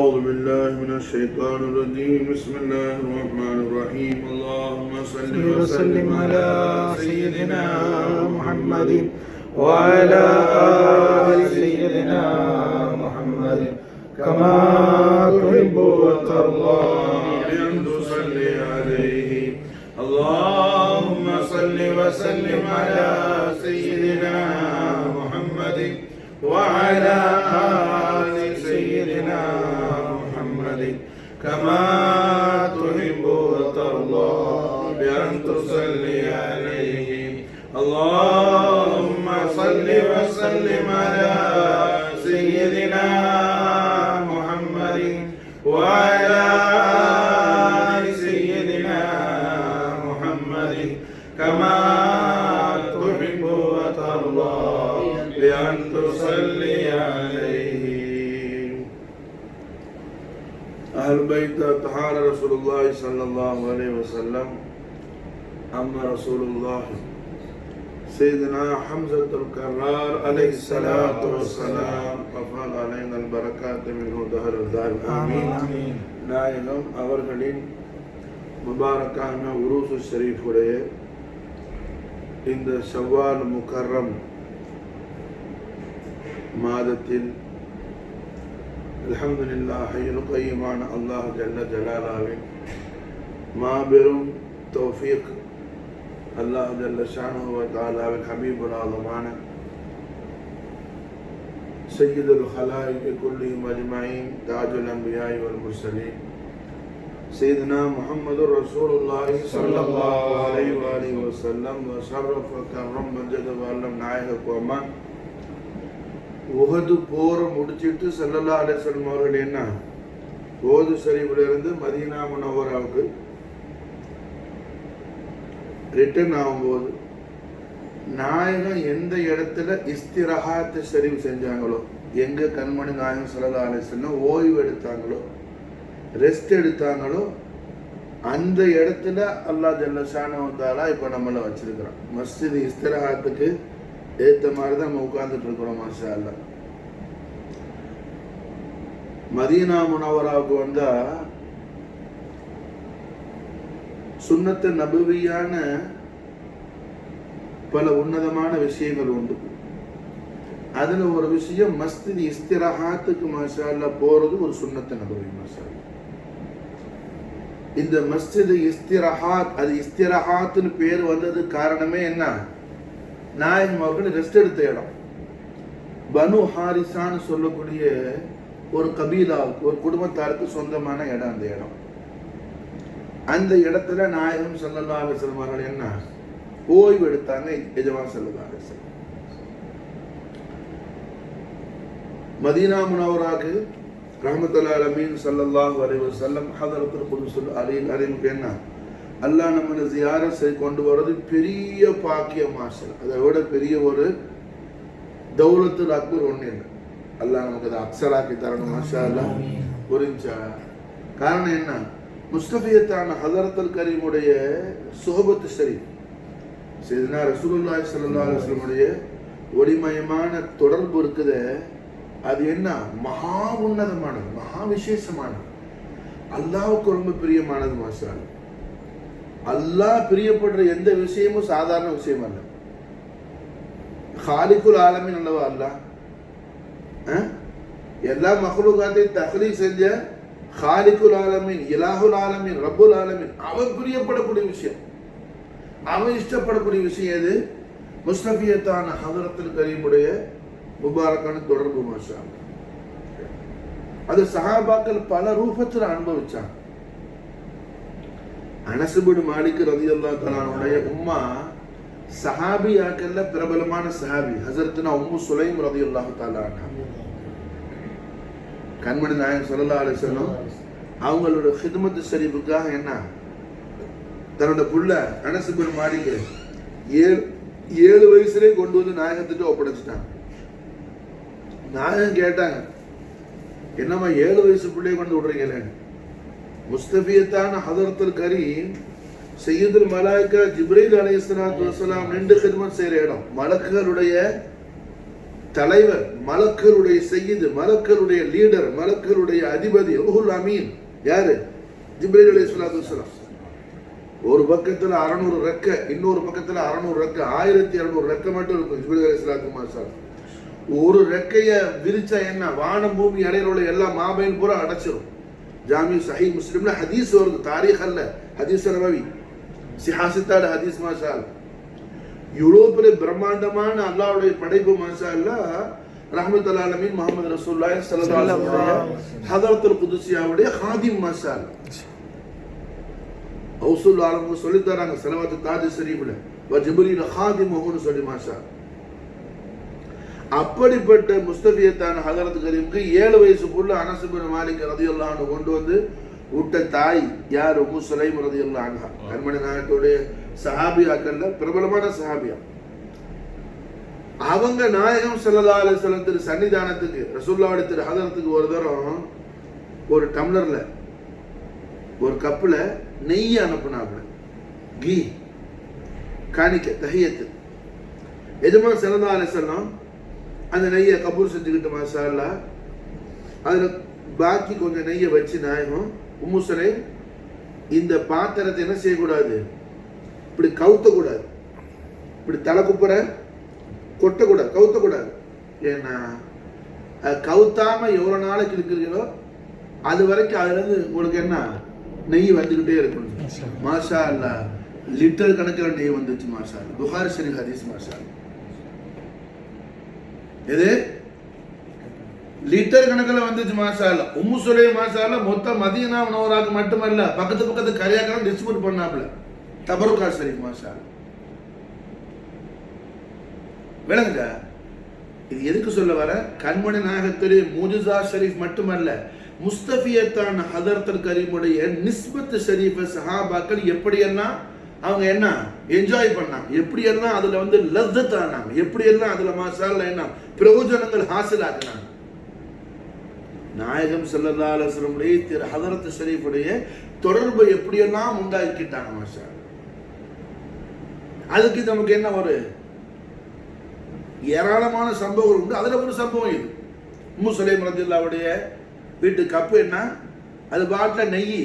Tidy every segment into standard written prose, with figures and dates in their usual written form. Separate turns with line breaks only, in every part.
أعوذ بالله من الشيطان الرجيم. بسم الله الرحمن الرحيم. اللهم صل وسلم على سيدنا محمد وعلى آل سيدنا محمد كما تحب وترضى بأن تصلي عليه. اللهم صل وسلم على سيدنا محمد وعلى آل سيدنا محمد كما تحب وترضى بأن تصلي عليه. اللهم صل وسلم على سيدنا محمد وعلى آل سيدنا محمد كما تحب وترضى بأن تصلي عليه. أهل بيت طهار رسول الله صلى الله عليه وسلم. أما رسول الله سيدنا حمزة الكرار عليه الصلاة والسلام وفعل علينا البركات منه دهر الدار آمين. நாயகம் அவர்களின் முபாரக்கான உருசு ஷரீஃபுடைய இந்த ஷவ்வால் முகர்ரம் மாதத்தில் அல்ஹம்துலில்லாஹ் ஹய்யுல் கய்யூமான அல்லாஹ் ஜல்ல ஜலாலுவின் மாபெரும் தௌஃபீக், அல்லாஹ் ஜல்ல ஷானுஹு வ தஆலாவின் ஹபீபுல் ஆலமான சய்யிதுல் ஹலாயிக் குல்லிஹிம் அஜ்மஈன் தாஜுல் அன்பியாஇ வல் முர்ஸலீன் சையதுனா முஹம்மதுர் ரசூலுல்லாஹி ஸல்லல்லாஹு அலைஹி வஸல்லம் வ ஷர்ரஃப கர்ரம் மஜ்ஜத வல்லம் நாயக கோமான் உஹது போரை முடிச்சிட்டு ஸல்லல்லாஹு அலைஹி வஸல்லம் அவர்கள் என்ன ஓது ஷரீஃபிலிருந்து மதீனா முனவ்வராவுக்கு ரிட்டர்ன் ஆகும்போது நாயகம் எந்த இடத்துல இஸ்திரஹாத் ஷரீஃப் செஞ்சாங்களோ, எங்க கண்மணி நாயகம் ஸல்லல்லாஹு அலைஹி வஸல்லம் ஓய்வு எடுத்தாங்களோ, ரெஸ்ட் எடுத்தாங்களோ, அந்த இடத்துல அல்லாஹ் ஜல்ல ஷானஹு வ தஆலா இப்போ நம்மளை வச்சிருக்கிறான். மஸ்ஜித் இஸ்திரஹாத்துக்கு ஏற்ற மாதிரி தான் நம்ம உட்கார்ந்துட்டு இருக்கிறோம். மாஷா அல்லாஹ். மதீனா முனவராவுக்கு வந்தா சுன்னத்து நபவியான பல உன்னதமான விஷயங்கள் உண்டு. அதுல ஒரு விஷயம் மஸ்ஜித் இஸ்திரஹாத்துக்கு மாஷா அல்லாஹ் போறது ஒரு சுன்னத்து நபவி. மாஷா அல்லாஹ். இந்த மஸ்ஜித் இஸ்திரஹாத், அது இஸ்திரஹாத்னு பேர் வந்தது காரணமே என்ன? நாயகம் அவர்கள் ரெஸ்ட் எடுத்த இடம். பனு ஹாரிசான்னு சொல்லக்கூடிய ஒரு கபீலாவுக்கு, ஒரு குடும்பத்தாருக்கு சொந்தமான இடம் அந்த இடம். அந்த இடத்துல நாயகம் ஸல்லல்லாஹு அலைஹி வஸல்லம் அவர்கள் என்ன ஓய்வு எடுத்தாங்க. எஜமான் ஸல்லல்லாஹு அலைஹி வஸல்லம் மதீனா முனவராக்கு ரஹ்மத்துல் ஆலமீன் ஸல்லல்லாஹு அலைஹி வஸல்லம் ஹதரத்துல் குதுஸுல் அலீமுக்கு என்ன அல்லாஹ் நம்மளை ஜியாரத் கொண்டு வர்றது பெரிய பாக்கியம். மாஷா, அதை விட பெரிய ஒரு தௌலத்துல் அக்பர் ஒன்று இல்லை. அல்லாஹ் நமக்கு அதை அக்ஸராக்கி தரணும். மாஷா அல்லாஹ். புரிஞ்சா? காரணம் என்ன? முஸ்தபியத்தான ஹதரத்துல் கரீமுடைய சுஹபத்து ஷரீஃப், சையதுனா ரசூலுல்லாஹி ஸல்லல்லாஹு அலைஹி வஸல்லம் ஒளிமயமான தொடர்பு இருக்குது. அது என்ன? மகா உன்னதமானது, மகா விசேஷமானது, அல்லாஹ்வுக்கு ரொம்ப பிரியமானது. மாஷா அல்லாஹ். அல்லாஹ் பிரியப்படுற எந்த விஷயமும் சாதாரண விஷயம் அல்ல. ஹாலிகுல் ஆலமீன் அல்லவா அல்லாஹ். எல்லா மக்லூகாத்தையும் தக்லீக் செஞ்ச ஹாலிகுல் ஆலமீன், இலாஹுல் ஆலமீன், ரப்புல் ஆலமீன், அவன் பிரியப்படக்கூடிய விஷயம், அவன் இஷ்டப்படக்கூடிய விஷயம் எது? முஸ்தபியத்தான ஹதரத்துல் கரீமுடைய முபாரக்கான தொடர்பு. மாஷா அல்லாஹ். அது சஹாபாக்கள் பல ரூபத்தில் அனுபவிச்சாங்க. அனஸ் பின் மாலிக் ரலியல்லாஹு தஆலா அன்ஹுடைய உம்மா சஹாபியாக்கள்ல பிரபலமான சஹாபி ஹஸரத்னா உம்மு சுலைம் ரலியல்லாஹு தஆலா அன்ஹா. கண்மணி நாயகம் ஸல்லல்லாஹு அலைஹி வஸல்லம் அவங்களோட ஹித்மத் ஷரீஃபுக்காக என்ன தன்னோட புள்ள அனஸ் பின் மாலிக் 7 வயசுலயே கொண்டு வந்து நாயகத்திட்ட ஒப்படைச்சிட்டாங்க. நாயகம் கேட்டாங்க, என்னம்மா 7 வயசு பிள்ளைய கொண்டு விடுறீங்களேன்னு. முஸ்தபியத்தான ஹதரத்துல் கரீம் சையதுல் மலாயிகா ஜிப்ரீல் அலைஹிஸ்ஸலாத்து வஸ்ஸலாம் நின்று ஹித்மத் செய்யற இடம், மலக்குகளுடைய தலைவர், மலக்களுடைய செய்யுது, மலக்களுடைய லீடர், மலக்களுடைய அதிபதி ரூஹுல் அமீன் யாரு? ஜிப்ரீல் அலைஹிஸ்ஸலாத்து வஸ்ஸலாம். ஒரு பக்கத்துல 600 ரெக்க, இன்னொரு பக்கத்துல 600 ரெக்க, 1200 ரெக்க மட்டும் இருக்கும் ஜிப்ரீல் அலைஹிஸ்ஸலாத்து வஸ்ஸலாம். ஒரு ரெக்கைய விரிச்சா என்ன, வானம் பூமி இடையில உள்ள எல்லா மாபைன் பூரா அடைச்சிரும். ஜாமி சஹீஹ் முஸ்லிம்ல ஹதீஸ் வருது, தாரீக் அல்ல, ஹதீஸ் நபவி, சிஹாசித்தால ஹதீஸ். மாஷா அல்லாஹ், யூரோப்பிலே பிரம்மாண்டமான அல்லாஹ்வுடைய படைப்பு. மாஷா அல்லாஹ், ரஹ்மத்துல் ஆலமீன் முஹம்மது ரசூலுல்லாஹி ஸல்லல்லாஹு அலைஹி வஸல்லம் ஹதரத்துல் குதுஸியாவுடைய ஹாதிம். மாஷா அல்லாஹ், அவுசுல் ஆலமு சொல்லி தராங்க ஸலவாத்து தாஜ் ஷரீஃப்ல வ ஜிப்ரீல் ஹாதிமுஹுன்னு சொல்லி. மாஷா அல்லாஹ், அப்படிப்பட்ட முஸ்தபியத்தான ஹதரத் கரீமுக்கு 7 வயசு புள்ள அனஸ் இப்னு மாலிக் ரலியல்லாஹு அன்ஹு கொண்டு வந்து விட்ட தாய் யார்? உம்மு சுலைம் ரலியல்லாஹு அன்ஹா. கண்மணி நாயகத்துடைய சஹாபியாக்கள்ல பிரபலமான சஹாபியா. அவங்க நாயகம் ஸல்லல்லாஹு அலைஹி வஸல்லம் சன்னிதானத்துக்கு ரசூலுல்லாஹி திரு ஹதரத்துக்கு ஒரு தரம் ஒரு டம்ளர்ல, ஒரு கப்புல நெய் அனுப்புனாங்க. கீ காணிக்க தஹியத்து. எஜமான் ஸல்லல்லாஹு அலைஹி வஸல்லம் அந்த நெய்யை கபூல் செஞ்சுக்கிட்டு மாஷா அல்லாஹ், அதுல பாக்கி கொஞ்சம் நெய்யை வச்சு நாயகம் உம்மு சுலைம் இந்த பாத்திரத்தை என்ன செய்யக்கூடாது, இப்படி கவுத்தக்கூடாது, இப்படி தலை குப்புற கொட்டக்கூடாது, கவுத்தக்கூடாது. ஏன்னா கவுத்தாம எவ்வளவு நாளைக்கு இருக்கிறீங்களோ அது வரைக்கும் அதுல இருந்து உங்களுக்கு என்ன நெய் வந்துகிட்டே இருக்கணும். மாஷா அல்லாஹ், லிட்டர் கணக்கில் நெய் வந்துச்சு. மாஷா அல்லாஹ், புகாரி ஷரீஃப் ஹதீஸ். மாஷா அல்லாஹ், இது லிட்டர் கணக்கில் வந்துச்சு. மாஷா அல்லாஹ், உம்மு சுலைம் மாஷா அல்லாஹ் மொத்த மதீனா முனவராக்கு மட்டுமல்ல, பக்கத்து கரியாக்கெல்லாம் டிஸ்ட்ரிபியூட் பண்ணாப்ல. தபருக்கா ஷரீஃப். மாஷா அல்லாஹ், விளங்குதா? இது எதுக்கு சொல்ல வர? கண்மணி நாயகத்துடைய முஜிசா ஷரீஃப் மட்டுமல்ல, முஸ்தபியத்தான ஹதரத்துல் கரீமுடைய நிஸ்பத் ஷரீஃப் சஹாபாக்கள் எப்படியெல்லாம் அவங்க என்ன என்ஜாய் பண்ணாங்க, எப்படியெல்லாம் அதுல வந்து லஸ்ஸத் ஆனாங்க, எப்படியெல்லாம் அதுல மாஷா அல்லாஹ் என்ன பிரயோஜனங்கள் ஹாசிலாக்குனாங்க. நாயகம் ஸல்லல்லாஹு அலைஹி வஸல்லம் திரு ஹதரத் ஷரீஃபுடைய தொடர்பை எப்படியெல்லாம் உண்டாக்கிட்டாங்க. மாஷா அல்லாஹ், அதுக்கு நமக்கு என்ன ஒரு ஏராளமான சம்பவங்கள் உண்டு. அதுல ஒரு சம்பவம் இது. உம்மு சுலைம் ரலியல்லாஹுடைய வீட்டு கப்பு என்ன, அது பாட்டில நெய்,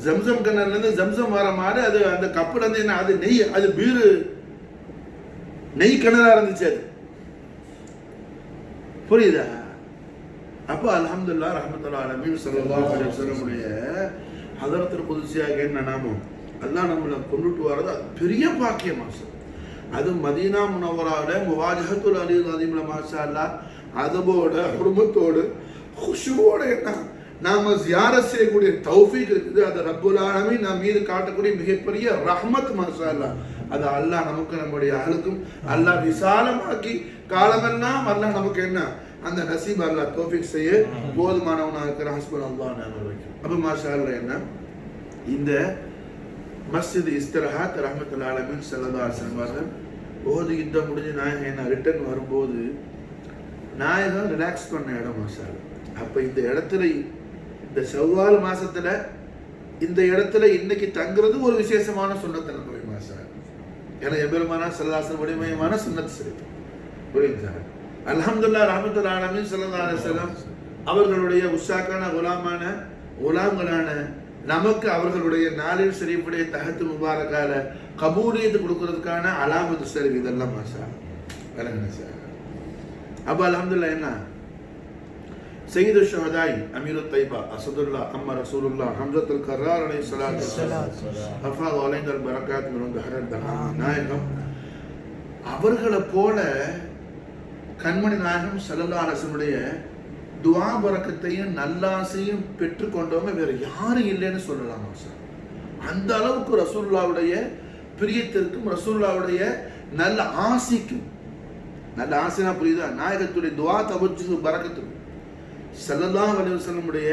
ஜம்சம் கிணறுல இருந்து ஜம்சம் வர மாதிரி அது அந்த கப்புல இருந்து என்ன, அது நெய், அது பீரு நெய் கிணறா இருந்துச்சு. அது புரியுதா? அப்ப அல்ஹம்துலில்லாஹ் ரஹ்மத்துல்லாஹி அலைஹி ஸல்லல்லாஹு அலைஹி வஸல்லம் ஹதரத்துல் குதுஸியாக என்ன நாமம் அல்லாஹ் நம்மளை கொண்டுட்டு வர்றது அது பெரிய பாக்கியம். அது மதீனா முனவராவுல முவாஜஹத்துல் அலில் அஸீம்ல மாஷா அல்லாஹ் அதபோட ஹுர்மத்தோடு குஷுவோட என்ன நாம ஜியாரத் செய்யக்கூடிய தௌஃபீக் இருக்குது. அது ரப்புல் ஆலமீன் நம் மீது காட்டக்கூடிய மிகப்பெரிய ரஹ்மத். மாஷா அல்லாஹ், அது அல்லாஹ் நமக்கு நம்முடைய அஹலுக்கும் அல்லாஹ் விசாலமாக்கி காலமெல்லாம் அல்லாஹ் நமக்கு என்ன அந்த நசீப் அல்லாஹ் தௌஃபீக் செய்ய போதுமானவனாக இருக்கிற ஹஸ்புல் அல்லாஹ் நாம வைக்கும். அப்ப மாஷா அல்லாஹ் என்ன இந்த மஸ்ஜித் இஸ்திரஹாத் ரஹ்மத்துல்லாஹி அலைஹி ஸல்லல்லாஹு அலைஹி வஸல்லம் ஓது யுத்தம் முடிஞ்சு நாயகம் என்ன ரிட்டர்ன் வரும்போது நாயகம் ரிலாக்ஸ் பண்ண இடம். மாஷா அல்லாஹ், அப்ப இந்த இடத்துல இந்த ஷவ்வால் மாசத்துல இந்த இடத்துல இன்னைக்கு தங்குறது ஒரு விசேஷமான சுன்னத் நபவி. மாஷா அல்லாஹ், ஏன்னா எபெருமானா ஸல்லல்லாஹு அலைஹி வஸல்லம் உடைமையான சுன்னத் ஷரீஃப். புரியுதா? அல்ஹம்துலில்லாஹ் ரஹ்மத்துல்லாஹி அலைஹி ஸல்லல்லாஹு அலைஹி வஸல்லம் அவர்களுடைய உஷாக்கான குலாம்களான நமக்கு அவர்களுடைய நாளில் ஷரீஃபுடைய தஹத்து முபாரக்கால கபூலியத்து கொடுக்கறதுக்கான அலாமத்து ஷரீஃப் இதெல்லாம். மாஷா அல்லாஹ், சார். அப்ப அல்ஹம்துலில்லாஹ் என்ன சையீது ஷுஹதாய் அமீருத் தைபா அஸதுல்லாஹ் அம்மா ரசூலுல்லாஹ் ஹம்ஸத்துல் கர்ரார் அலைஹி ஸலாத்து வஸலாம் அஃபாது அலைஹில் பரக்காத் மின் தஹரத் நாயகம் அவர்களை போல கண்மணி நாயகம் ஸல்லல்லாஹு அலைஹி வஸல்லம் துஆ பரக்கத்தையும் நல்லாசையும் பெற்றுக்கொண்டவங்க வேற யாரும் இல்லைன்னு சொல்லலாம். அந்த அளவுக்கு ரசூலுல்லாஹ்வுடைய பிரியத்திற்கும் ரசூலுல்லாஹ்வுடைய நல்ல ஆசைக்கும், நல்ல ஆசைனா புரியுதா, நாயகத்துடைய துஆ தவஜ்ஜுஹ் பரக்கத்துக்கும் ஸல்லல்லாஹு அலைஹி வஸல்லமுடைய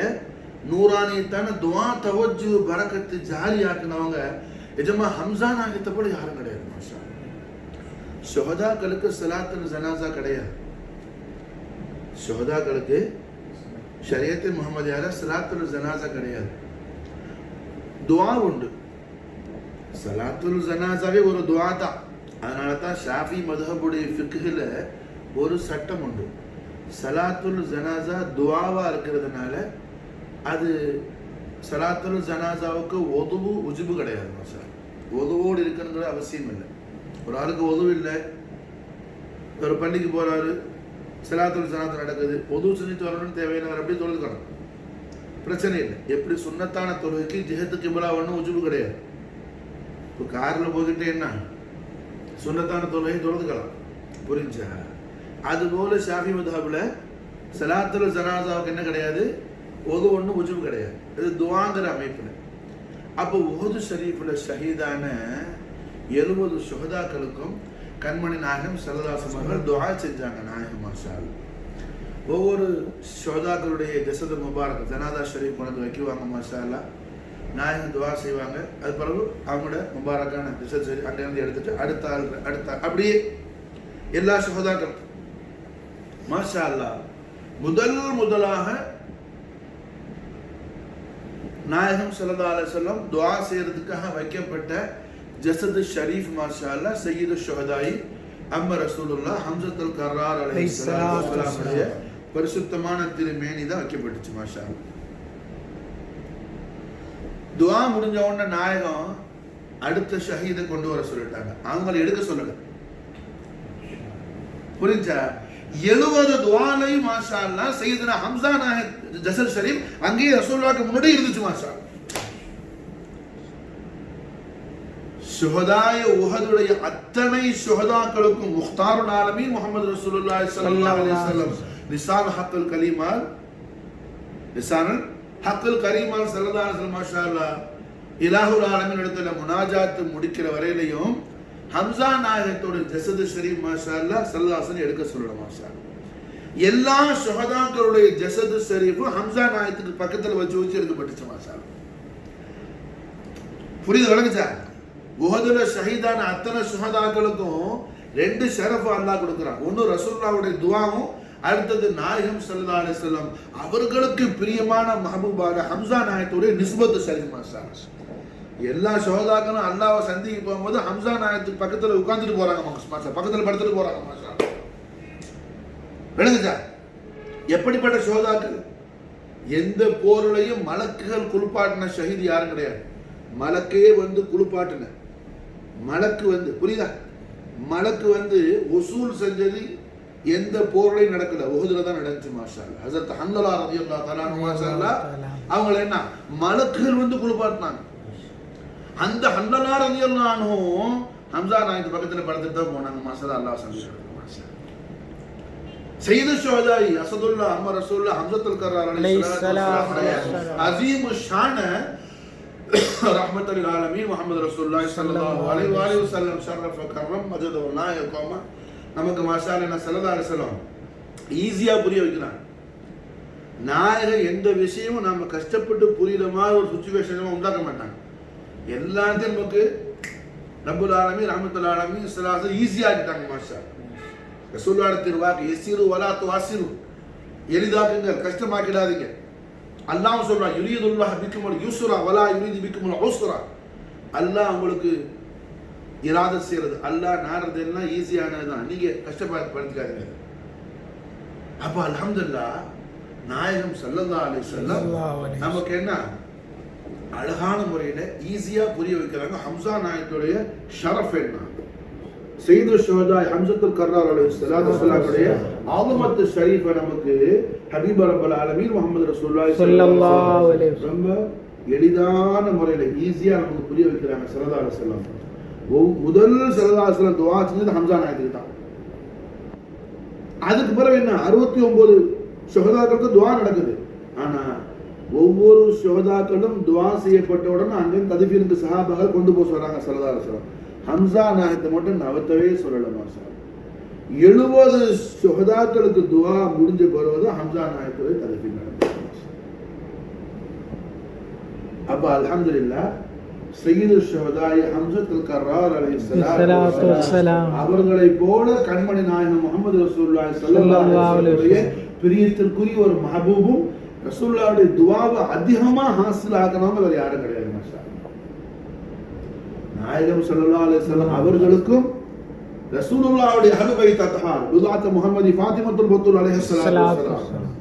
நூரானியத்தான துஆ தவஜ்ஜுஹ் பரக்கத்து ஜாரியாக்குனவங்க எஜமா ஹம்ஸா நாயகத்தை போல யாரும் கிடையாது. மாஷா அல்லாஹ், ஷுஹதாக்களுக்கு ஸலாத்துல் ஜனாஸா கிடையாது. ஷுஹதாக்களுக்கு ஷரியத் முஹம்மதியால ஸலாத்துல் ஜனாஸா கிடையாது. துஆ உண்டு. ஸலாத்துல் ஜனாஸாவே ஒரு துஆ தான். அதனால தான் ஷாஃபி மذஹபுடைய ஃபிக்ஹ்ல ஒரு சட்டம் உண்டு. சலாத்துல் ஜனாசா துஆவா இருக்கிறதுனால அது சலாத்துல் ஜனாசாவுக்கு ஒதுவு உஜுபு கிடையாது. மசாலா ஒதுவோடு இருக்கணுங்கிற அவசியம் இல்லை. ஒரு ஆளுக்கு ஒதுவு இல்லை, ஒரு பள்ளிக்கு போறாரு, சலாத்துல் ஜனாசா நடக்குது, ஒது செஞ்சுட்டு வரணும்னு தேவையில்லை, அப்படியே தொழுதுக்கணும், பிரச்சனை இல்லை. எப்படி சுன்னத்தான தொழுகைக்கு ஜிஹத்து கிபிலா ஒன்றும் உஜுபு கிடையாது. இப்போ காரில் போய்கிட்டே என்ன சுன்னத்தான தொழுகை தொழுதுக்கலாம், புரிஞ்சா? அதுபோல ஷாஃபி மத்ஹப்ல சலாத்துல் ஜனாசாவுக்கு என்ன கிடையாது, ஒது ஒன்றும் உஜுபு கிடையாது. இது துஆங்கிற அமைப்பில். அப்போ உஹது ஷரீஃபில் ஷஹீதான 70 சுஹதாக்களுக்கும் கண்மணி நாயகம் ஸல்லல்லாஹு அலைஹி வஸல்லம் அவர்கள் துஆ செஞ்சாங்க. நாயகம் மாஷா அல்லாஹ் ஒவ்வொரு சுஹதாக்களுடைய ஜஸது முபாரக் ஜனாதா ஷரீஃப் கொண்டு வைக்குவாங்க. மாஷா அல்லாஹ் நாயகம் துஆ செய்வாங்க. அது பிறகு அவங்களோட முபாரக்கான ஜஸத் ஷரீஃப் அங்கேருந்து எடுத்துட்டு அடுத்த அப்படியே எல்லா சுஹதாக்கள் மாஷா அல்லாஹ் முதலாக நாயகம் ஸல்லல்லாஹு அலைஹி வஸல்லம் துஆ செய்யறதுக்காக வைக்கப்பட்ட ஜஸத் ஷரீஃப் மாஷா அல்லாஹ் சய்யிது ஷுஹதாய் அம்ம ரசூலுல்லாஹ் ஹம்ஸத்துல் கர்ரார் அலைஹிஸ்ஸலாத்து வஸ்ஸலாமுடைய பரிசுத்தமான திருமேனி தான் வைக்கப்பட்டுச்சு. மாஷா அல்லாஹ் துஆ முடிஞ்ச உடனே நாயகம் அடுத்த ஷஹீதை கொண்டு வர சொல்லிட்டாங்க. அவங்களை எடுக்க சொல்லல, புரிஞ்சா? 70 துஆலையும் மாஷா அல்லாஹ் சையதுனா ஹம்ஸா நாயக் ஜஸத் ஷரீஃப் அங்கேயே ரசூலுல்லாஹ்க்கு முன்னாடி இருந்துச்சு. மாஷா அல்லாஹ் ஷுஹதாய உஹதுடைய அத்தனை ஷுஹதாக்களுக்கும் முக்தாருல் ஆலமீன் முஹம்மது ரசூலுல்லாஹி ஸல்லல்லாஹு அலைஹி வஸல்லம் லிசான் ஹக்குல் கலீமால் லிசானுல் ஹக்குல் கரீமால் ஸல்லல்லாஹு அலைஹி வஸல்லம் மாஷா அல்லாஹ் இலாஹுல் ஆலமீன் இடத்துல முனாஜாத் முடிக்கிற வரையிலையும் ஹம்ஸா நாயகத்தோட ஜஸத் ஷரீஃப் மாஷா அல்லாஹ் ஸல்லல்லாஹு அலைஹி வஸல்லம் எடுக்க சொல்லணும். மாஷா அல்லாஹ் எல்லா ஷுஹதாக்களுடைய ஜஸத் ஷரீஃபும் ஹம்ஸா நாயகத்துக்கு பக்கத்துல வச்சு எடுக்கப்பட்டுச்சு. மாஷா அல்லாஹ் புரியுது, விளங்குச்சா? உஹதுல ஷஹீதான அத்தனை ஷுஹதாக்களுக்கும் 2 ஷரஃப் அல்லாஹ் கொடுக்குறான். ஒன்று ரசூலுல்லாஹ்வுடைய துஆவும், அடுத்தது நாயகம் ஸல்லல்லாஹு அலைஹி வஸல்லம் அவர்களுக்கு பிரியமான மஹபூபான ஹம்ஸா நாயகத்துடைய நிஸ்பத் ஷரீஃப். மாஷா அல்லாஹ் எல்லா ஷுஹதாக்களும் அல்லாஹ்வை சந்திக்க போகும்போது ஹம்ஸா நாயகத்துக்கு பக்கத்துல உட்கார்ந்துட்டு போறாங்க. மாஷா பக்கத்துல படுத்துட்டு போறாங்க. மாஷா விளங்குச்சா? எப்படிப்பட்ட ஷுஹதாக்கள்? எந்த போர்லையும் மலக்குகள் குளிப்பாட்டின ஷஹீத் யாரும் கிடையாது. மலக்கே வந்து குளிப்பாட்டின மலக்கு வந்து, புரியுதா? மலக்கு வந்து உசூல் செஞ்சது எந்த போர்லையும் நடக்கல, உஹதுல தான் நடந்துச்சு. மாஷா அல்லாஹ் ஹஸரத் ஹன்ஸலா ரலியல்லாஹு தஆலா மாஷா அல்லாஹ் அவங்க என்ன மலக்குகள் வந்து குளிப்பாட்டினாங்க. அந்த ஹன்ஸலா ரலியல்லாஹு அன்ஹு ஹம்ஸா நாயக் பக்கத்துல படுத்துட்டு தான் போனாங்க. மாஷா அல்லாஹ் சல்லல்லாஹு சையது ஷுஹதாய் அஸதுல்லாஹ் அம்ம ரசூலுல்லாஹ் ஹம்ஸத்துல் கர்ரார் அலைஹிஸ்ஸலாம் அஸீமு ஷான ரஹ்மத்துல் ஆலமீன் முஹம்மது ரசூலுல்லாஹி ஸல்லல்லாஹு அலைஹி வஸல்லம் ஷரஃப கர்ரம் மஜத வ நாயகமா நமக்கு மாஷா அல்லாஹ் ஸல்லல்லாஹு அலைஹி வஸல்லம் ஈஸியா புரிய வைக்கிறாங்க. நாயகம் எந்த விஷயமும் நம்ம கஷ்டப்பட்டு புரியுற மாதிரி ஒரு சிச்சுவேஷனை உண்டாக்க மாட்டாங்க. எல்லாத்தையும் நமக்கு ரப்புல் ஆலமீன் ரஹ்மத்துல் ஆலமீன் ஸல்லல்லாஹு ஈஸியா ஆக்கிட்டாங்க. மாஷா ரசூலுல்லாஹ் திருவாக்கு யஸீரு வலா துஅஸிரு, எளிதாக்குங்கள், கஷ்டமாக்கிடாதீங்க. அல்லாஹ் சொல்றான் யுரீதுல்லாஹ் பிக்குமுல் யுஸ்ரா வலா யுரீது பிக்குமுல் உஸ்ரா. அல்லாஹ் உங்களுக்கு இராதத் செய்யறது, அல்லாஹ் நாடுறது எல்லாம் ஈஸியானது தான், நீங்க கஷ்டப்படுத்திக்காதீங்க. அப்ப அல்ஹம்துலில்லாஹ் நாயகம் ஸல்லல்லாஹு அலைஹி வஸல்லம் நமக்கு என்ன அழகான முறையில ஈஸியா புரிய வைக்கிறாங்க. ஹம்ஸா நாயகத்துடைய ஷரஃப் என்ன, சையது ஷுஹதாய் ஹம்ஸத்துல் கர்ரார் அலைஹிஸ்ஸலாத்து வஸ்ஸலாமுடைய ஆலமத்து ஷரீஃபை நமக்கு ஹபீப் ரப்பல் ஆலமீன் முஹம்மது ரசூலுல்லாஹி ஸல்லல்லாஹு அலைஹி வஸல்லம் ரொம்ப எளிதான முறையில ஈஸியா நமக்கு புரிய வைக்கிறாங்க. ஸல்லல்லாஹு அலைஹி வஸல்லம் முதல் ஸல்லல்லாஹு அலைஹி வஸல்லம் துஆ செஞ்சது ஹம்ஸா நாயகத்துக்கு தான். அதுக்கு பிறகு என்ன 69 ஷுஹதாக்களுக்கு துஆ நடக்குது. ஆனா ஒவ்வொரு ஷுஹதாக்களும் துஆ செய்யப்பட்ட உடனே அங்கே தத்ஃபீனுக்கு சஹாபாக்கள் கொண்டு போய் சொல்றாங்க. ஸல்லல்லாஹு அலைஹி வஸல்லம் ஹம்ஸா நாயகத்தை மட்டும் நவத்தவே சொல்லல. மாஷா 70 ஷுஹதாக்களுக்கு துஆ முடிஞ்ச பிறகு ஹம்ஸா நாயகத்துடைய தத்ஃபீன் நடந்தது. அப்ப அல்ஹம்துலில்லாஹ் சய்யிது ஷுஹதாய் ஹம்ஸத்துல் கர்ரார் அலைஹிஸ்ஸலாத்து வஸ்ஸலாம் அவர்களை போல கண்மணி நாயகம் முஹம்மது ரசூலுல்லாஹி ஸல்லல்லாஹு அலைஹி வஸல்லம் பிரியத்திற்குரிய ஒரு மஹபூபும் ரசூலுல்லாஹ்வுடைய துஆவை அதிகமா ஹாசில் ஆகணும்னு வேற யாரும் கிடையாது. மாஷா நாயகம் ஸல்லல்லாஹு அலைஹி வஸல்லம் அவர்களுக்கும் ரசூலுல்லாஹ்வுடைய அஹ்லு பைத் அத்ஹார் பிதாத் முஹம்மதி ஃபாத்திமத்துல் பத்தூல் அலைஹிஸ்ஸலாத்து வஸ்ஸலாம்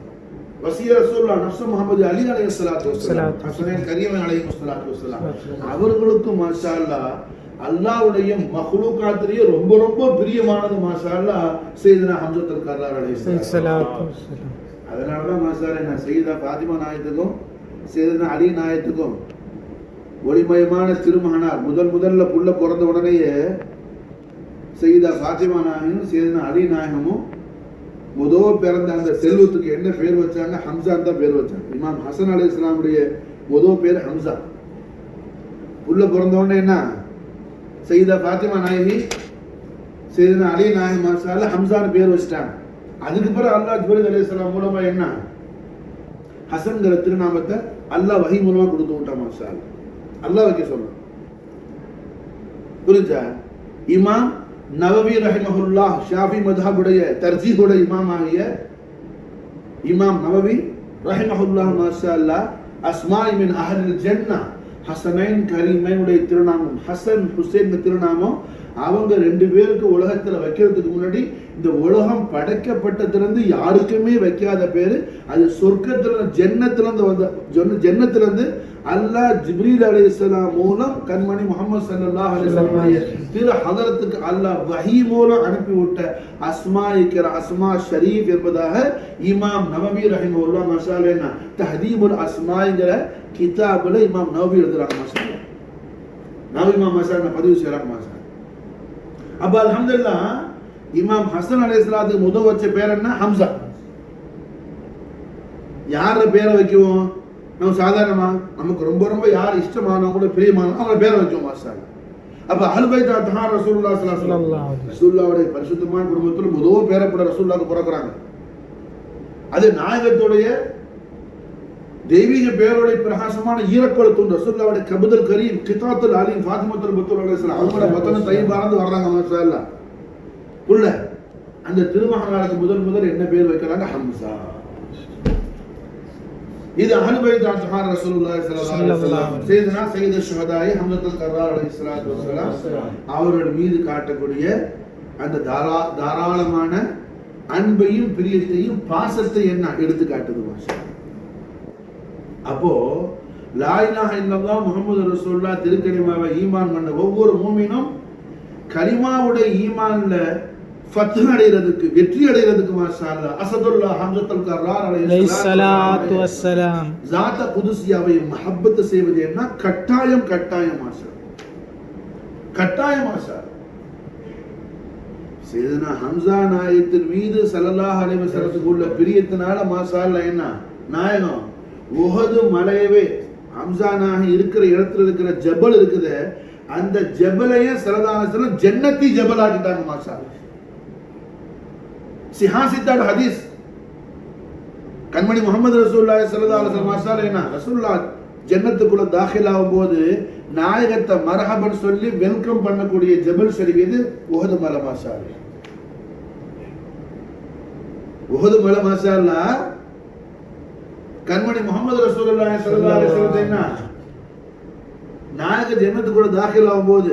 வசிய ரசூலுல்லாஹ் நஃப்ஸ் முஹம்மது அலி அலைஹிஸ்ஸலாத்து வஸ்ஸலாம் ஹஸனைன் கரீமன் அலைஹிஸ்ஸலாத்து வஸ்ஸலாம் அவர்களுக்கு மாஷா அல்லாஹ் அல்லாஹ்வுடைய மக்லூகாத்திலேயே ரொம்ப ரொம்ப பிரியமானது மாஷா அல்லாஹ் சையதுனா ஹம்ஸத்துல் கர்ரார் அலைஹிஸ்ஸலாத்து வஸ்ஸலாம். அதனால தான் மாஷா அல்லாஹ் சையதா ஃபாத்திமா நாயத்துக்கும் சையதுனா அலி நாயத்துக்கும் ஒளிமயமான திருமகனார் முதல்ல புள்ள பிறந்த உடனேயே சையதா ஃபாத்திமா நாயகம் சையதுனா அலி நாயகமும் முதல் பிறந்த அந்த செல்வத்துக்கு என்ன பேர் வச்சாங்க? ஹம்சான் தான் பேர் வச்சாங்க. இமாம் ஹசன் அலைஹிஸ்ஸலாமுடைய முதல் பேர் ஹம்சா. புள்ள பிறந்த உடனே என்ன சையதா ஃபாத்திமா நாயகி சையதுனா அலி நாயகம் மாஷா அல்லாஹ் ஹம்சான்னு பேர் வச்சிட்டாங்க. அதுக்கு பிறகு அல்லாஹ் ஜிப்ரீல் அலைஹிஸ்ஸலாம் மூலமா என்ன ஹசன்கிற திருநாமத்தை அல்லாஹ் வஹி மூலமா கொடுத்து விட்டான் மாஷா அல்லாஹ். அல்லாஹ் வைக்க சொல்ல புரிஞ்சா? இமாம் நவவி ரஹிமஹுல்லாஹ் ஷாஃபி மத்ஹபுடைய தர்ஜீஹுடைய இமாம் ஆகிய இமாம் நவவி ரஹிமஹுல்லாஹ் மாஷா அல்லாஹ் அஸ்மாஇ மின் அஹ்லில் ஜன்னah ஹசனைன் கரீமைனுடைய திருநாமம் ஹசன் ஹுசைன் திருநாமம் அவங்க ரெண்டு பேருக்கு உலகத்துல வைக்கிறதுக்கு முன்னாடி இந்த உலகம் படைக்கப்பட்டதிலிருந்து யாருக்குமே வைக்காத பேரு. அது சொர்க்கத்துல ஜன்னத்திலிருந்து அல்லாஹ் ஜிப்ரீல் அலைஹிஸ்ஸலாம் மூலம் கண்மணி முஹம்மது ஸல்லல்லாஹு அலைஹி வஸல்லம் திரு ஹதரத்துக்கு அல்லாஹ் வஹி மூலம் அனுப்பிவிட்ட அஸ்மா ஷரீஃப் என்பதாக இமாம் நவவி ரஹிமஹுல்லாஹ் மாஷா அல்லாஹ் தஹதீபுல் அஸ்மாங்கிற கிதாபுல இமாம் நவவி எழுதுறாங்க மாஷா அல்லாஹ். நவவி இமாம் மாஷா அல்லாஹ் பதிவு செய்றாங்க மாஷா. அப்ப அல்ஹம்துலில்லாஹ் இமாம் ஹசன் அலைஹிஸ்ஸலாத்துக்கு முதல் வச்ச பேர் என்ன? ஹம்சா. யார பேரை வைக்குவோம்? நம்ம சாதாரணமா நமக்கு ரொம்ப ரொம்ப யார் இஷ்டமானவங்களோ பிரியமானவங்க அவங்க பேரை வைக்குவோம் மாஷா அல்லாஹ். அப்ப அஹ்லு பைத் அத்ஹார் ரசூலுல்லாஹ் ஸல்லல்லாஹு அலைஹி வஸல்லம் ரசூலுல்லாஹ்வுடைய பரிசுத்தமான குடும்பத்துல முதல் பேரப்பட ரசூலுல்லாஹ்க்கு பிறக்குறாங்க. அது நாயகத்துடைய தெய்வீக பேருடைய பிரகாசமான ஈரக்குளத்தூன் ரசூலுல்லாஹ்வுடைய கபுதல் கரீம் கிதாத்துல் அலீம் ஃபாத்திமத்துல் பத்தூல் அலைஹிஸ்ஸலாம் அவங்களோட பத்தன தையிபாரந்து வர்றாங்க மாஷா அல்லாஹ். புள்ள அந்த திருமகனாருக்கு முதல் என்ன பேர் வைக்கிறாங்க? ஹம்சா. இது அஹ்லு பைத் அத்ஹார் ரசூலுல்லாஹி ஸல்லல்லாஹு அலைஹி வஸல்லம் சையதுனா சையது ஷுஹதாய் ஹம்ஸத்துல் கர்ரார் அலைஹிஸ்ஸலாத்து வஸலாம் அவர்கள் மீது காட்டக்கூடிய அந்த தாராளமான அன்பையும் பிரியத்தையும் பாசத்தை என்ன எடுத்து காட்டுது மாஷா. அப்போ லா இலாஹ இல்லல்லாஹ் முஹம்மது ரசூலுல்லாஹ் திருக்கலிமாவை ஈமான் பண்ண ஒவ்வொரு மூமினும் கலிமாவுடைய ஈமான்ல ஃபத்ஹ் அடைகிறதுக்கு வெற்றி அடைகிறதுக்கு மாஷா அல்லாஹ் அஸதுல்லாஹ் ஹம்ஸத்துல் கர்ரார் அலைஹிஸ்ஸலாத்து வஸ்ஸலாம் ஸாத குதுஸியாவை மஹப்பத் செய்வது என்ன? கட்டாயம் மாஷா கட்டாயம் மாஷா. சையதுனா ஹம்ஸா நாயகத்தின் மீது ஸல்லல்லாஹு அலைஹி வஸல்லத்துக்கு உள்ள பிரியத்தினால மாஷா அல்லாஹ் என்ன நாயகம் உஹது மலையவே ஹம்ஸா நாயகம் இருக்கிற இடத்துல இருக்கிற ஜபல் இருக்குது, அந்த ஜபலையே ஸல்லல்லாஹு அலைஹி வஸல்லம் ஜன்னத்தி ஜபல் ஆக்கிட்டாங்க மாஷா அல்லாஹ். சிஹாசித்தாட ஹதீஸ் கண்மணி முஹம்மது ரசூலுல்லாஹி ஸல்லல்லாஹு அலைஹி வஸல்லம் மாஷா அல்லாஹ் என்ன ரசூலுல்லாஹ் ஜன்னத்துக்குள்ள தாখিল ஆகும்போது நாயகத்தை மர்ஹபன் சொல்லி வெல்கம் பண்ணக்கூடிய ஜபல் ஷரீஃப் இது உஹது மலை மாஷா அல்லாஹ். உஹது மலை மாஷா அல்லாஹ் கண்மணி முஹம்மது ரசூலுல்லாஹி ஸல்லல்லாஹு அலைஹி வஸல்லம் என்ன நாயக ஜன்னத்துக்குள்ள தாখিল ஆகும்போது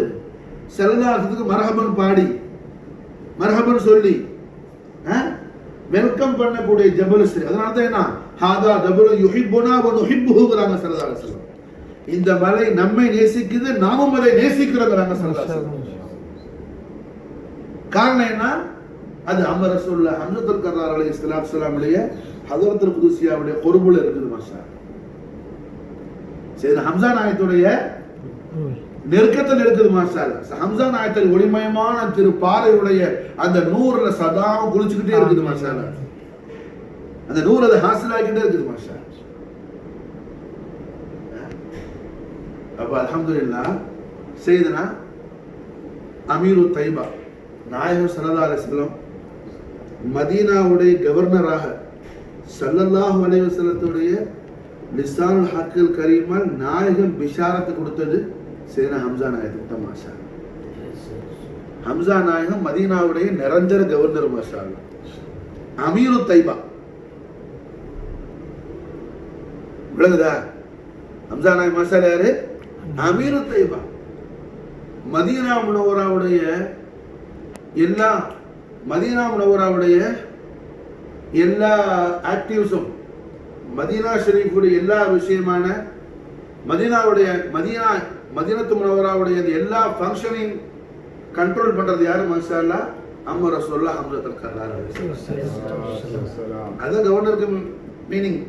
ஸல்லல்லாஹு அலைஹி வஸல்லம் மர்ஹபன் பாடி மர்ஹபன் சொல்லி வெல்கம் பண்ணக்கூடிய ஜபல் ஷரீஃப். அதனால தான் என்ன ஹாதா ஜபல் யுஹிப்புனா வ நுஹிப்புஹுங்கறாங்க ஸல்லல்லாஹு அலைஹி வஸல்லம். இந்த மலை நம்மை நேசிக்குது, நாமும் அதை நேசிக்கிறோம்ங்கறாங்க ஸல்லல்லாஹு அலைஹி வஸல்லம். காரணம் என்ன? அது அம்மா ரசூலுல்லாஹ் ஹம்ஸத்துல் கர்ரார் அலைஹிஸ்ஸலாத்து வஸலாமுடைய ஹதரத்துல் குதுஸியாவுடைய குர்புல இருக்குது மாஷா. சரி, ஹம்ஸா நாயகத்துடைய நெருக்கத்தில் இருக்குது மாஷா அல்லாஹ். ஹம்ஸா நாயகத்தில் ஒளிமயமான திரு பாறையுடைய அந்த நூறுல சதாவும் குளிச்சுக்கிட்டே இருக்குது மாஷா அல்லாஹ். அந்த நூறு அதை ஹாசிலாகிட்டே இருக்குது மாஷா. அப்ப அல்ஹம்துலில்லாஹ் சையதுனா அமீரு தைபா நாயகம் ஸல்லல்லாஹு அலைஹி வஸல்லம் மதீனாவுடைய கவர்னராக ஸல்லல்லாஹு அலைஹி வஸல்லத்துடைய லிசானுல் ஹக்கில் கரீமால் நாயகம் பிஷாரத்து கொடுத்தது சையதுனா ஹம்ஸா நாயகம் தான் மாஷா. ஹம்ஸா நாயகம் மதீனாவுடைய நிரந்தர கவர்னர் மாஷா அல்லாஹ். அமீரு தைபா விளங்குதா? ஹம்ஸா நாயகம் மாஷா அல்லாஹ் யாரு? அமீரு தைபா. மதீனா முனவராவுடைய எல்லா மதீனா முனவராவுடைய எல்லா ஆக்டிவ்ஸும் மதீனா ஷரீஃபுடைய எல்லா விஷயமான மதீனத்து முனவராவுடைய எல்லா ஃபங்க்ஷனையும் கண்ட்ரோல் பண்றது யாரு? மாஷா அல்லாஹ் அம்மா ரசூலுல்லாஹ் ஹம்ஸத்துல் கர்ரார். அதான் கவர்னருக்கு மீனிங்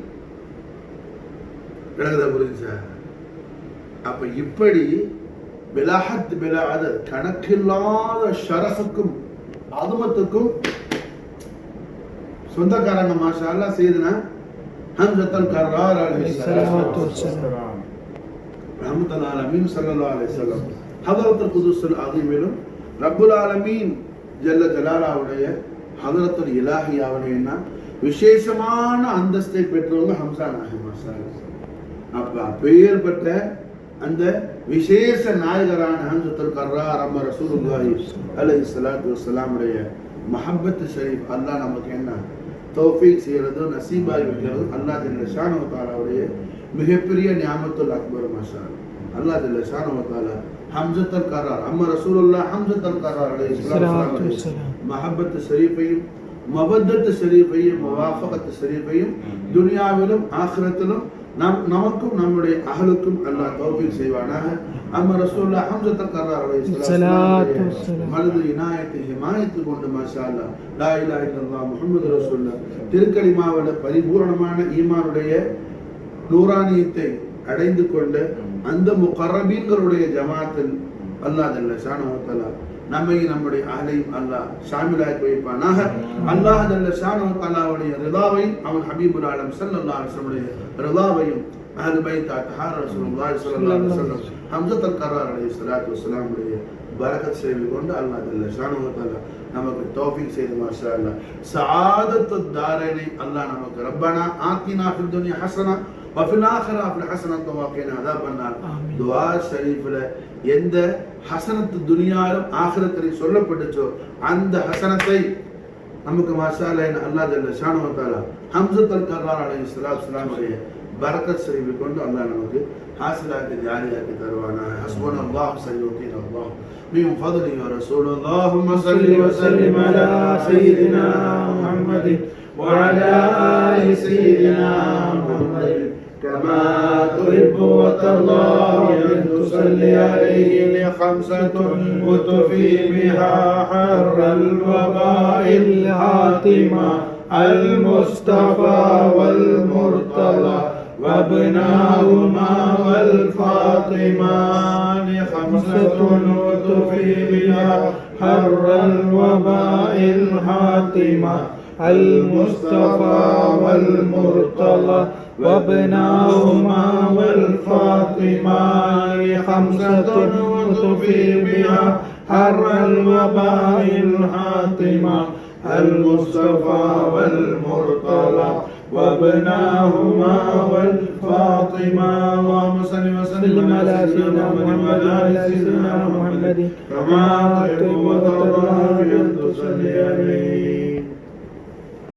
விளங்குதா? புரிஞ்சா? அப்ப இப்படி பிலாஹத் பிலாஅத கணக்கில்லாத ஷரஃபுக்கும் ஆதமத்துக்கும் சொந்தக்காரங்க மாஷா அல்லாஹ் செய்தனா ஹம்ஸத்துல் கர்ரார் அலைஹிஸ்ஸலாத்து வஸ்ஸலாம் ரஹ்மத்துல் ஆலமீன் ஸல்லல்லாஹு அலைஹி வஸல்லம் ஹதரத்துல் குதுஸுல் அஸீமிலும் ரப்புல் ஆலமீன் ஜல்ல ஜலாலாவுடைய ஹதரத்துல் இலாஹியாவுடைய விசேஷமான அந்தஸ்தை பெற்றவங்க ஹம்ஸா நாயகம் மாஷா அல்லாஹ். அப்ப அப்பேற்பட்ட அந்த விசேஷ நாயகரான ஹம்ஸத்துல் கர்ரார் அம்மா ரசூலுல்லாஹி அலைஹிஸ்ஸலாத்து வஸ்ஸலாமுடைய மஹப்பத் ஷரீஃப் அல்லாஹ் நமக்கு என்ன தௌஃபீக் செய்யறதோ நசீபாய் வைக்கிறதோ அல்லாஹ் ஜல்ல ஷானஹு தஆலாவுடைய மிகப்பெரிய நியாமத்துல் அக்பர் மாஷா அல்லாஹ். அல்லாஹ் ஜல்ல ஷானஹு தஆலா ஹம்ஸத்துல் கர்ரார் அம்மா ரசூலுல்லாஹ் ஹம்ஸத்துல் கர்ரார் அலைஹிஸ்ஸலாத்து வஸ்ஸலாம் மஹப்பத் ஷரீஃபையும் மவத்தத் ஷரீஃபையும் முவாஃபகத் ஷரீஃபையும் துனியாவிலும் ஆখিরাத்திலும் நமக்கும் நம்முடைய அஹலுக்கும் அல்லாஹ் தௌஃபீக் செய்வானாக. அம்மா ரசூலுல்லாஹ் ஹம்ஸத்துல் கர்ரார் அலைஹிஸ்ஸலாத்து வஸ்ஸலாம் மனது இனாயத்தை ஹிமாயத்து கொண்டு மாஷா அல்லாஹ் லா இலாஹ இல்லல்லாஹ் முஹம்மது ரசூலுல்லாஹ் திருக்கலிமாவுல பரிபூரணமான ஈமானுடைய நூரானியத்தை அடைந்து கொண்டு அந்த முகர்ரபீன்களுடைய ஜமாத்தில் அல்லாஹ் ஜல்ல ஷானஹு தஆலா நம்மை நம்முடைய அஹலையும் அல்லாஹ் ஷாமிலாக்கி வைப்பானாக. அல்லாஹ் ஜல்ல ஷானஹு தஆலாவுடைய ரிதாவையும் அவன் ஹபீபுல் ஆலம் ஸல்லல்லாஹு அலைஹி வஸல்லம் ரிதாவையும் அஹ்லு பைத் அத்ஹார் ரசூலுல்லாஹி ஸல்லல்லாஹு அலைஹி வஸல்லம் ஹம்ஸத்துல் கர்ரார் அலைஹிஸ்ஸலாத்து வஸ்ஸலாம் உடைய பரக்கத் செய்து கொண்டு அல்லாஹ் ஜல்ல ஷானஹு தஆலா நமக்கு தௌஃபீக் செய்து மாஷா அல்லாஹ் சஆதத்துத் தாரைனை அல்லாஹ் நமக்கு ரப்பனா ஆத்தினா ஃபித் துன்யா ஹஸனா وفي الآخرة حسنة وقنا عذاب النار. துஆ ஷரீஃப்ல எந்த ஹஸனத் துனியாவிலும் ஆখিরাத்திலும் சொல்லப்பட்டுச்சோ அந்த ஹஸனத்தை நமக்கு மாஷா அல்லாஹ் அல்லாஹ் ஜல்ல ஷானஹு தஆலா ஹம்ஸத்துல் கர்ரார் அலைஹிஸ்ஸலாத்து வஸ்ஸலாம் உடைய பரக்கத் ஷரீஃபை கொண்டு அல்லாஹ் நமக்கு ஹாசிலாக்கி ஜாரியாக்கி தருவானாக. ஹஸ்புனல்லாஹு சய்யுதீன அல்லாஹ் من فضله ورسوله اللهم صل وسلم على سيدنا محمد وعلى آل سيدنا محمد كما تحب وترضى أن تصلي عليه لخمسة وتفي بها حر الوباء الحاتمة المصطفى والمرتضى وابناهما والفاطمان خمسة وتفي بها حر الوباء الحاتمة المصطفى والمرتضى وابناهما والفاطمان خمسة وتفي بها حر الوباء الحاتمة المصطفى والمرتضى وابناهما والفاطمة. اللهم صل وسلم على سيدنا محمد وعلى سيدنا محمد كما تحب وترضى أن تصلي عليه